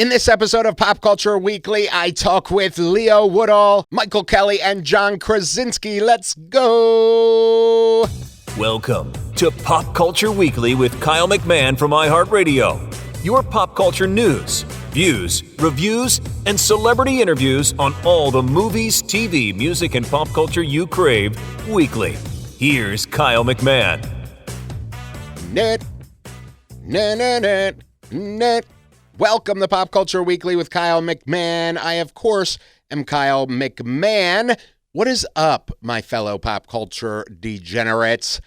In this episode of Pop Culture Weekly, I talk with Leo Woodall, Michael Kelly, and John Krasinski. Let's go! Welcome to Pop Culture Weekly with Kyle McMahon from iHeartRadio. Your pop culture news, views, reviews, and celebrity interviews on all the movies, TV, music, and pop culture you crave weekly. Here's Kyle McMahon. Net. Welcome to Pop Culture Weekly with Kyle McMahon. I, of course, am Kyle McMahon. What is up, my fellow pop culture degenerates?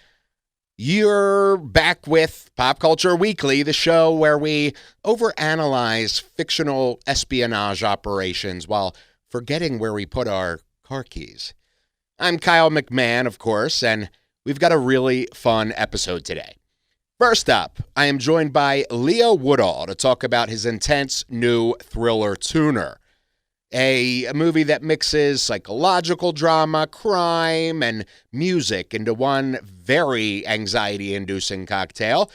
You're back with Pop Culture Weekly, the show where we overanalyze fictional espionage operations while forgetting where we put our car keys. I'm Kyle McMahon, of course, and we've got a really fun episode today. First up, I am joined by Leo Woodall to talk about his intense new thriller Tuner, a movie that mixes psychological drama, crime, and music into one very anxiety-inducing cocktail.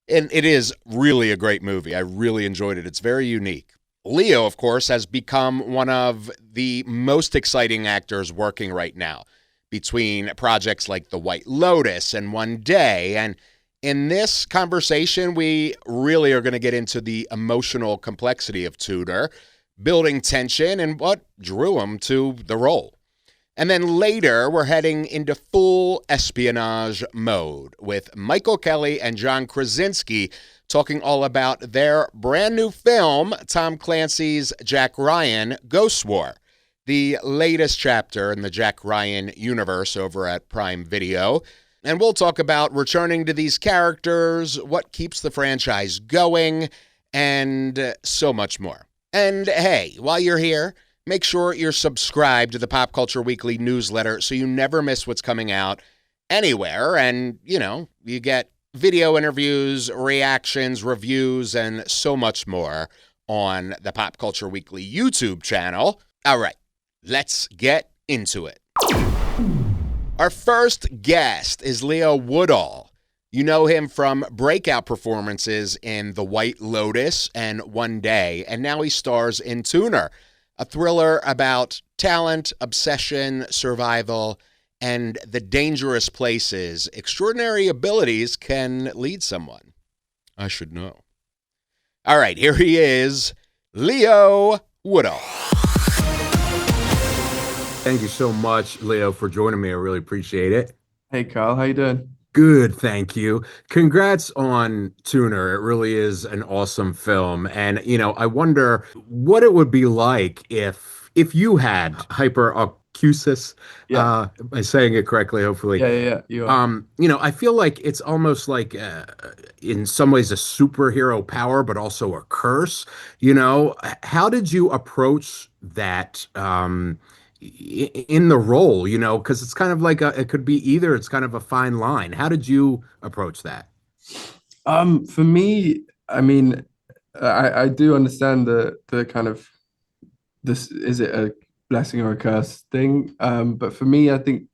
And it is really a great movie. I really enjoyed it. It's very unique. Leo, of course, has become one of the most exciting actors working right now between projects like The White Lotus and One Day. And in this conversation, we really are going to get into the emotional complexity of Tuner, building tension, and what drew him to the role. And then later, we're heading into full espionage mode with Michael Kelly and John Krasinski talking all about their brand new film, Tom Clancy's Jack Ryan Ghost War, the latest chapter in the Jack Ryan universe over at Prime Video. And we'll talk about returning to these characters, what keeps the franchise going, and so much more. And hey, while you're here, make sure you're subscribed to the Pop Culture Weekly newsletter so you never miss what's coming out anywhere. And, you get video interviews, reactions, reviews, and so much more on the Pop Culture Weekly YouTube channel. All right, let's get into it. Our first guest is Leo Woodall. You know him from breakout performances in The White Lotus and One Day, and now he stars in Tuner, a thriller about talent, obsession, survival, and the dangerous places extraordinary abilities can lead someone. I should know. All right, here he is, Leo Woodall. Thank you so much, Leo, for joining me. I really appreciate it. Hey, Kyle. How you doing? Good, thank you. Congrats on Tuner. It really is an awesome film. And, I wonder what it would be like if you had hyperacusis. Yeah. Am I saying it correctly, hopefully? Yeah. You are. I feel like it's almost like, in some ways, a superhero power, but also a curse. How did you approach that in the role, because it's kind of like it could be either. It's kind of a fine line. How did you approach that? For me, I do understand the kind of this, is it a blessing or a curse thing? But for me, I think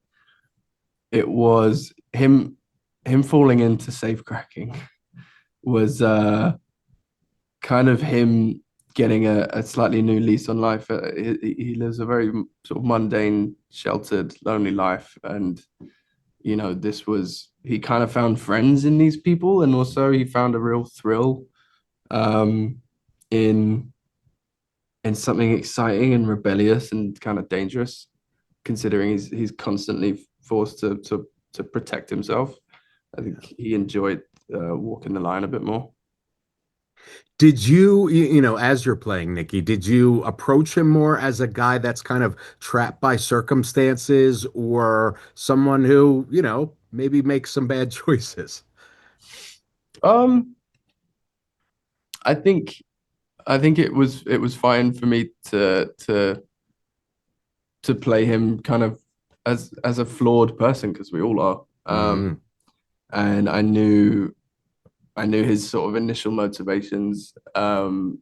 it was him falling into safecracking was kind of him getting a slightly new lease on life. He lives a very sort of mundane, sheltered, lonely life. And, he kind of found friends in these people. And also he found a real thrill in something exciting and rebellious and kind of dangerous, considering he's constantly forced to protect himself. I think he enjoyed walking the line a bit more. Did you, as you're playing Nikki, did you approach him more as a guy that's kind of trapped by circumstances or someone who, maybe makes some bad choices? I think it was fine for me to play him kind of as a flawed person, because we all are. And I knew his sort of initial motivations, and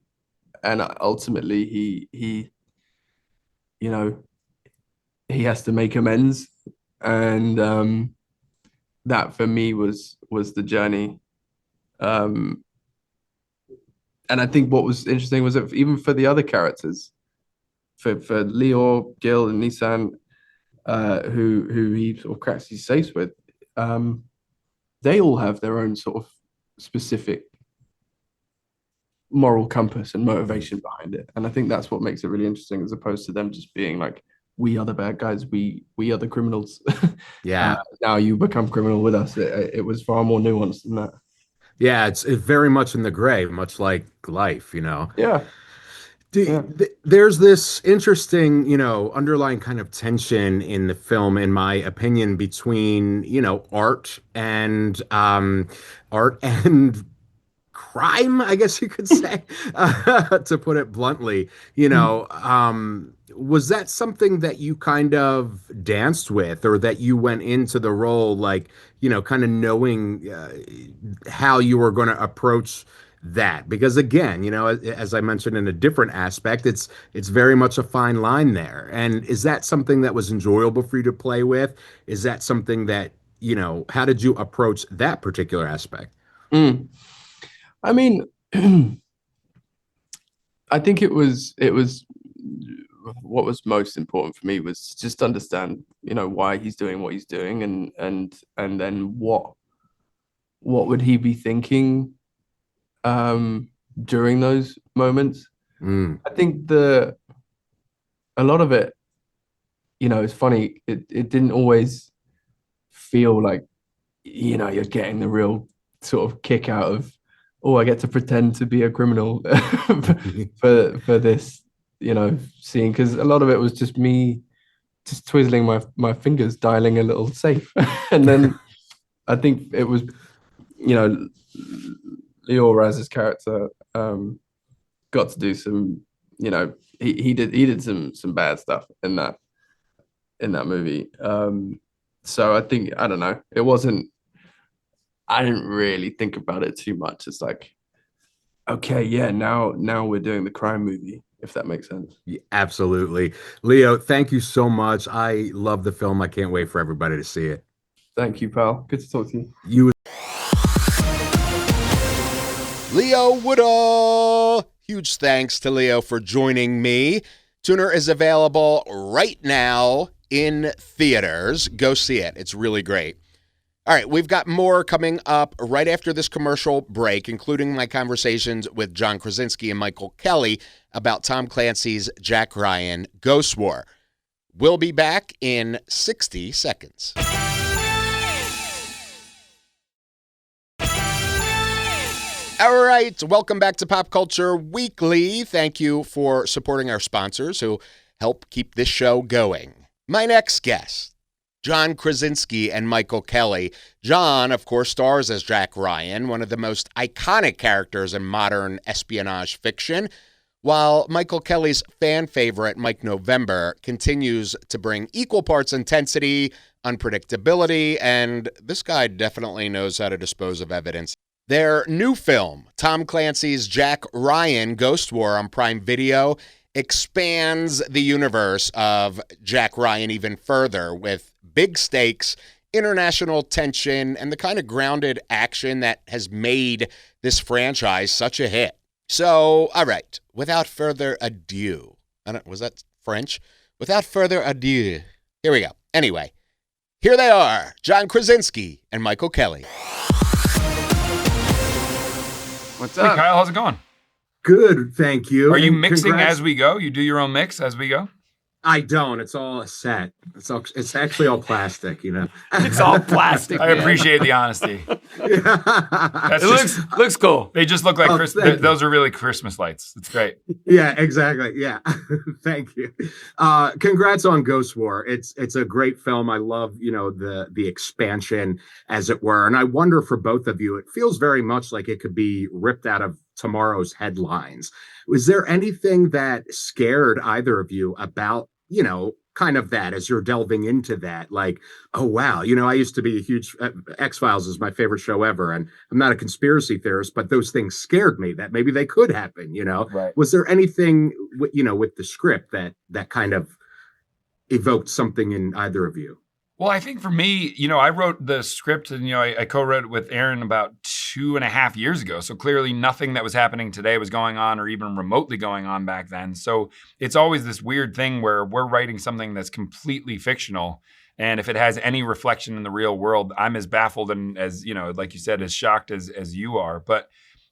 ultimately he has to make amends, and that for me was the journey. And I think what was interesting was that even for the other characters, for Leo, Gil, and Nissan, who he sort of cracks these safes with, they all have their own sort of specific moral compass and motivation behind it. And I think that's what makes it really interesting, as opposed to them just being like, we are the bad guys, we are the criminals. Yeah. Now you become criminal with us. It was far more nuanced than that. Yeah, it's very much in the gray, much like life, you know. Yeah. Yeah. There's this interesting, underlying kind of tension in the film, in my opinion, between, art and crime, I guess you could say, to put it bluntly. Was that something that you kind of danced with, or that you went into the role like, kind of knowing how you were going to approach that? Because again, as I mentioned in a different aspect, it's very much a fine line there. And is that something that was enjoyable for you to play with? Is that something that, how did you approach that particular aspect? I mean, I think it was what was most important for me was just understand, why he's doing what he's doing, and then what would he be thinking during those moments. I think a lot of it, it's funny, it didn't always feel like, you're getting the real sort of kick out of, oh, I get to pretend to be a criminal for this, scene, because a lot of it was just me just twiddling my fingers, dialing a little safe. And then I think it was, Leo Raz's character got to do some, he did some bad stuff in that movie. So I think, I don't know, I didn't really think about it too much. It's like, okay, yeah, now we're doing the crime movie, if that makes sense. Yeah, absolutely. Leo, thank you so much. I love the film. I can't wait for everybody to see it. Thank you, pal. Good to talk to you. You. Leo Woodall. Huge thanks to Leo for joining me. Tuner is available right now in theaters. Go see it. It's really great. All right, we've got more coming up right after this commercial break, including my conversations with John Krasinski and Michael Kelly about Tom Clancy's Jack Ryan Ghost War. We'll be back in 60 seconds. All right, welcome back to Pop Culture Weekly. Thank you for supporting our sponsors who help keep this show going. My next guest, John Krasinski and Michael Kelly. John, of course, stars as Jack Ryan, one of the most iconic characters in modern espionage fiction, while Michael Kelly's fan favorite, Mike November, continues to bring equal parts intensity, unpredictability, and this guy definitely knows how to dispose of evidence. Their new film, Tom Clancy's Jack Ryan Ghost War on Prime Video, expands the universe of Jack Ryan even further with big stakes, international tension, and the kind of grounded action that has made this franchise such a hit. So, all right, without further ado, was that French? Without further ado, here we go. Anyway, here they are, John Krasinski and Michael Kelly. What's up? Hey, Kyle, how's it going? Good, thank you. Are you mixing as we go? You do your own mix as we go? I don't. It's all a set. It's actually all plastic, It's all plastic. I appreciate the honesty. It looks cool. They just look like those are really Christmas lights. It's great. Yeah, exactly. Yeah. Thank you. Congrats on Ghost War. It's a great film. I love, the expansion, as it were. And I wonder for both of you, it feels very much like it could be ripped out of tomorrow's headlines. Was there anything that scared either of you about, kind of that as you're delving into that? Like, oh, wow, I used to be a huge X-Files is my favorite show ever. And I'm not a conspiracy theorist, but those things scared me that maybe they could happen, Right. Was there anything, with the script that kind of evoked something in either of you? Well, I think for me, I wrote the script and, I co-wrote it with Aaron about 2.5 years ago. So clearly nothing that was happening today was going on or even remotely going on back then. So it's always this weird thing where we're writing something that's completely fictional. And if it has any reflection in the real world, I'm as baffled and as, like you said, as shocked as you are. But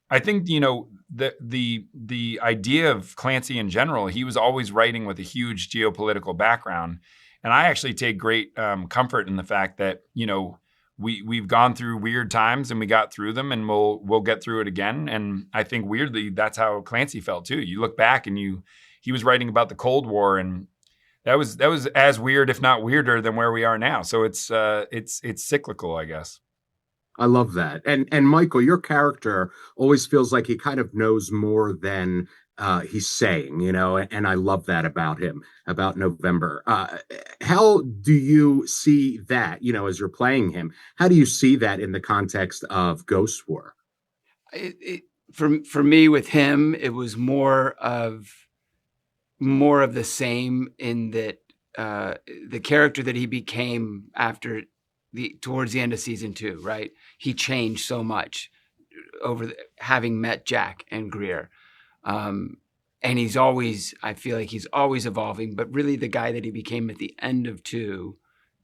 I think, the idea of Clancy in general, he was always writing with a huge geopolitical background. And I actually take great comfort in the fact that, we've gone through weird times and we got through them and we'll get through it again. And I think weirdly, that's how Clancy felt too. You look back and he was writing about the Cold War, and that was as weird, if not weirder, than where we are now. So it's cyclical, I guess. I love that. And Michael, your character always feels like he kind of knows more than he's saying, and I love that about him, about November. How do you see that, as you're playing him? How do you see that in the context of Ghost War? For me with him, it was more of the same, in that the character that he became towards the end of season 2, right? He changed so much having met Jack and Greer. And I feel like he's always evolving, but really the guy that he became at the end of 2,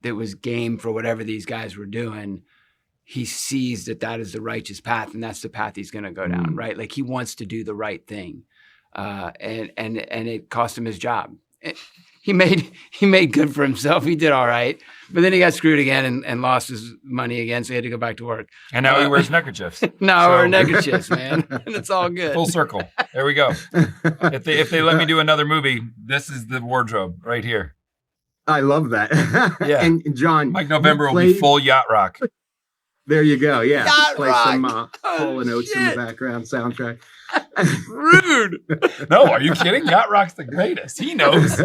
that was game for whatever these guys were doing, he sees that is the righteous path, and that's the path he's going to go down, right? Like, he wants to do the right thing. And it cost him his job. He made good for himself. He did all right, but then he got screwed again and lost his money again, so he had to go back to work. And now he wears neckerchiefs. Now we're neckerchiefs, man, and it's all good. Full circle. There we go. If they let me do another movie, this is the wardrobe right here. I love that. Yeah. And John, Mike November will be full yacht rock. There you go. Yeah. Yacht Play rock. some Hall and Oates in the background soundtrack. Rude. No, are you kidding? Yacht rock's the greatest. He knows.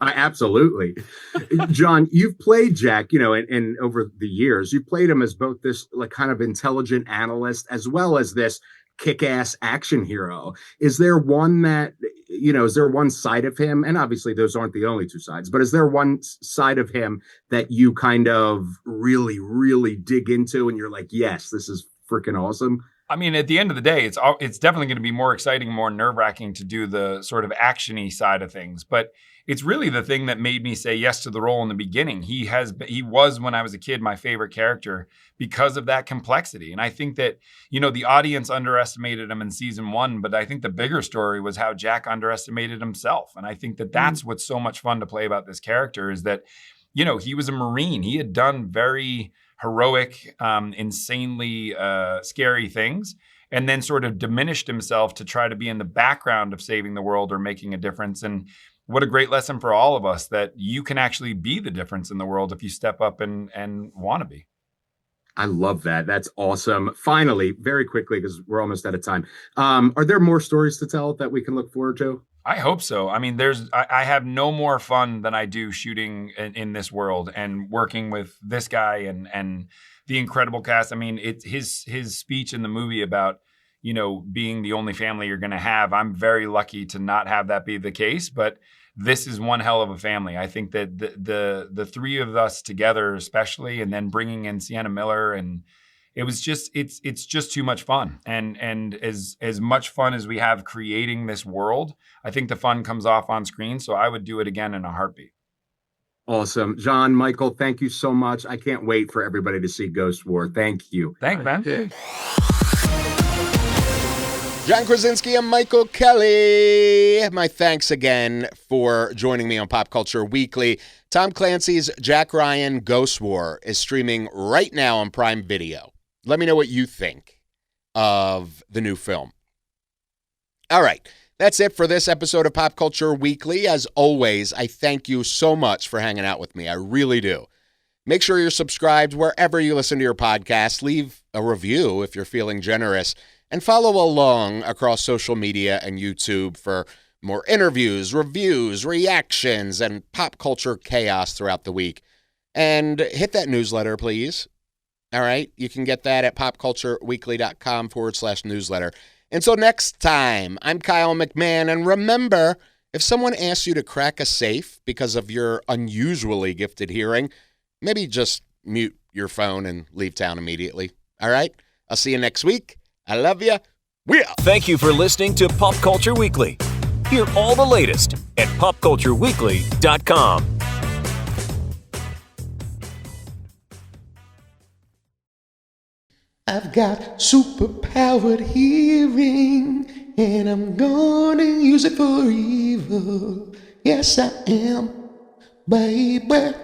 Absolutely. John, you've played Jack, and over the years, you've played him as both this like kind of intelligent analyst as well as this kick-ass action hero. Is there one side of him, and obviously those aren't the only two sides, but is there one side of him that you kind of really, really dig into and you're like, yes, this is freaking awesome? I mean, at the end of the day, it's definitely going to be more exciting, more nerve-wracking to do the sort of action-y side of things. But it's really the thing that made me say yes to the role in the beginning. He was, when I was a kid, my favorite character because of that complexity. And I think that, the audience underestimated him in season 1, but I think the bigger story was how Jack underestimated himself. And I think that that's what's so much fun to play about this character, is that, he was a Marine. He had done very heroic, insanely scary things, and then sort of diminished himself to try to be in the background of saving the world or making a difference. And what a great lesson for all of us, that you can actually be the difference in the world if you step up and want to be. I love that. That's awesome. Finally, very quickly, because we're almost out of time. Are there more stories to tell that we can look forward to? I hope so. I mean, I have no more fun than I do shooting in this world and working with this guy and the incredible cast. I mean, it's his speech in the movie about, being the only family you're going to have. I'm very lucky to not have that be the case, but this is one hell of a family. I think that the three of us together, especially, and then bringing in Sienna Miller, and it's just too much fun. And as much fun as we have creating this world, I think the fun comes off on screen. So I would do it again in a heartbeat. Awesome. John, Michael, thank you so much. I can't wait for everybody to see Ghost War. Thank you. Thanks, man. Yeah. John Krasinski and Michael Kelly, my thanks again for joining me on Pop Culture Weekly. Tom Clancy's Jack Ryan Ghost War is streaming right now on Prime Video. Let me know what you think of the new film. All right, that's it for this episode of Pop Culture Weekly. As always, I thank you so much for hanging out with me. I really do. Make sure you're subscribed wherever you listen to your podcast. Leave a review if you're feeling generous. And follow along across social media and YouTube for more interviews, reviews, reactions, and pop culture chaos throughout the week. And hit that newsletter, please. All right? You can get that at popcultureweekly.com/newsletter. Until next time, I'm Kyle McMahon. And remember, if someone asks you to crack a safe because of your unusually gifted hearing, maybe just mute your phone and leave town immediately. All right? I'll see you next week. I love you. We out. Thank you for listening to Pop Culture Weekly. Hear all the latest at popcultureweekly.com. I've got superpowered hearing, and I'm gonna use it for evil. Yes, I am, baby.